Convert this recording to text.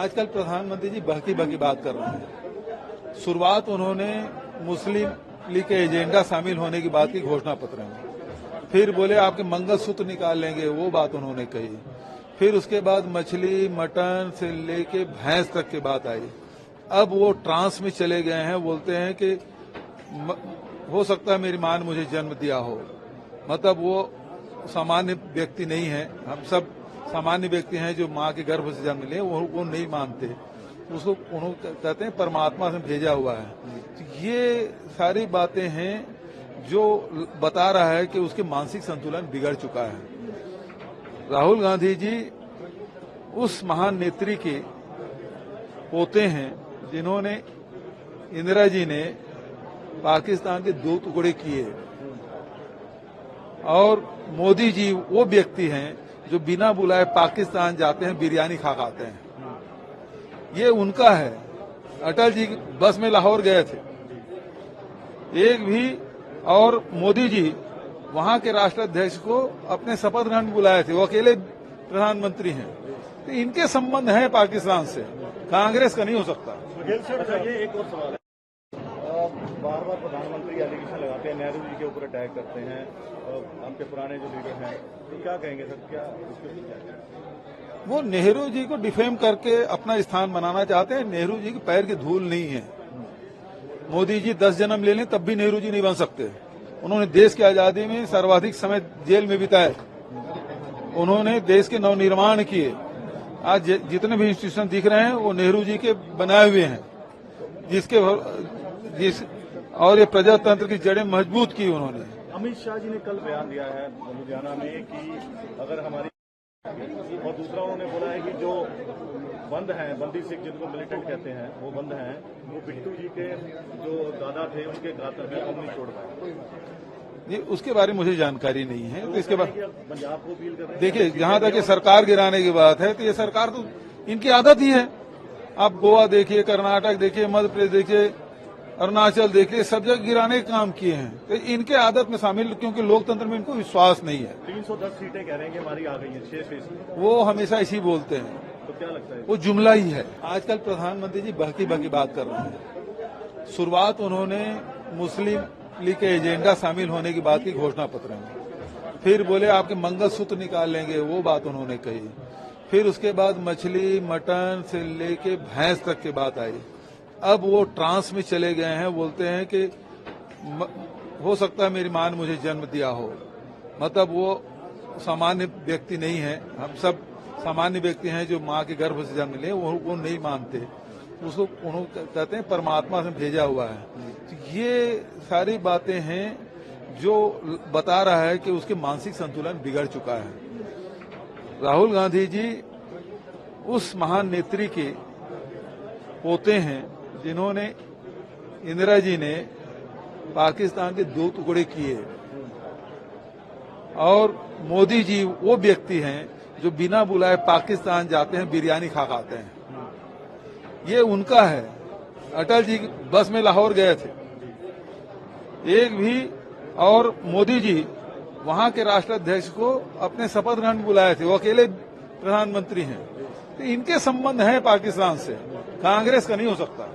आजकल प्रधानमंत्री जी बहकी बहकी बात कर रहे हैं। शुरुआत उन्होंने मुस्लिम लीग के एजेंडा शामिल होने की बात की घोषणा पत्र में, फिर बोले आपके मंगलसूत्र निकाल लेंगे, वो बात उन्होंने कही। फिर उसके बाद मछली मटन से लेके भैंस तक की बात आई। अब वो ट्रांस में चले गए हैं, बोलते हैं कि हो सकता है मेरी मां ने मुझे जन्म दिया हो। मतलब वो सामान्य व्यक्ति नहीं है, हम सब सामान्य व्यक्ति हैं जो मां के गर्भ से जन्म लिए, वो नहीं मानते उसको, उन्होंने कहते हैं परमात्मा से भेजा हुआ है। तो ये सारी बातें हैं जो बता रहा है कि उसके मानसिक संतुलन बिगड़ चुका है। राहुल गांधी जी उस महान नेत्री के पोते हैं जिन्होंने इंदिरा जी ने पाकिस्तान के 2 टुकड़े किए, और मोदी जी वो व्यक्ति हैं जो बिना बुलाए पाकिस्तान जाते हैं, बिरयानी खा खाते हैं। ये उनका है। अटल जी बस में लाहौर गए थे एक भी, और मोदी जी वहां के राष्ट्राध्यक्ष को अपने शपथ ग्रहण में बुलाए थे, वो अकेले प्रधानमंत्री हैं। तो इनके संबंध है पाकिस्तान से, कांग्रेस का नहीं हो सकता। ये एक और सवाल है, बार बार प्रधानमंत्री एलिगेशन लगाते हैं, नेहरू जी के ऊपर अटैक करते हैं, आपके पुराने जो लीडर हैं, तो क्या कहेंगे सर, क्या वो नेहरू जी को डिफेम करके अपना स्थान बनाना चाहते हैं। नेहरू जी के पैर की धूल नहीं है। मोदी जी 10 जन्म ले लें तब भी नेहरू जी नहीं बन सकते। उन्होंने देश की आजादी में सर्वाधिक समय जेल में बिताए, उन्होंने देश के नवनिर्माण किए। आज जितने भी इंस्टीट्यूशन दिख रहे हैं वो नेहरू जी के बनाए हुए हैं, और ये प्रजातंत्र की जड़ें मजबूत की उन्होंने। अमित शाह जी ने कल बयान दिया है लुधियाना में कि अगर हमारी, और दूसरा उन्होंने बोला है कि जो बंद हैं, बंदी सिख जिनको मिलिटेंट कहते हैं, वो बंद हैं, वो बिट्टू जी के जो दादा थे उनके गातर में हम नहीं छोड़ पाए। उसके बारे में मुझे जानकारी नहीं है। तो इसके बाद पंजाब को अपील कर रहे हैं। देखिए, जहां तक ये सरकार गिराने की बात है, तो ये सरकार तो इनकी आदत ही है। आप गोवा देखिए, कर्नाटक देखिए, मध्य प्रदेश देखिए, अरुणाचल देखिए, सब जगह गिराने के काम किए हैं। तो इनके आदत में शामिल, क्योंकि लोकतंत्र में इनको विश्वास नहीं है। 310 सीटें कह रहे हैं कि हमारी आ गई हैं, 6 वो हमेशा इसी बोलते हैं, तो क्या लगता है वो जुमला ही है। आजकल प्रधानमंत्री जी बहकी बहकी बात कर रहे हैं। शुरुआत उन्होंने मुस्लिम लीग के एजेंडा शामिल होने की बात की घोषणा पत्र में, फिर बोले आपके मंगलसूत्र निकाल लेंगे, वो बात उन्होंने कही। फिर उसके बाद मछली मटन से लेके भैंस तक की बात आई। अब वो ट्रांस में चले गए हैं, बोलते हैं कि हो सकता है मेरी मां ने मुझे जन्म दिया हो। मतलब वो सामान्य व्यक्ति नहीं है, हम सब सामान्य व्यक्ति हैं जो मां के गर्भ से जन्म लिए, वो नहीं मानते उसको, उन्होंने कहते हैं परमात्मा से भेजा हुआ है। तो ये सारी बातें हैं जो बता रहा है कि उसके मानसिक संतुलन बिगड़ चुका है। राहुल गांधी जी उस महान नेत्री के पोते हैं जिन्होंने इंदिरा जी ने पाकिस्तान के 2 टुकड़े किए, और मोदी जी वो व्यक्ति हैं जो बिना बुलाए पाकिस्तान जाते हैं, बिरयानी खा खाते हैं। ये उनका है। अटल जी बस में लाहौर गए थे एक भी, और मोदी जी वहां के राष्ट्राध्यक्ष को अपने शपथ ग्रहण में बुलाए थे, वो अकेले प्रधानमंत्री हैं। तो इनके संबंध है पाकिस्तान से, कांग्रेस का नहीं हो सकता।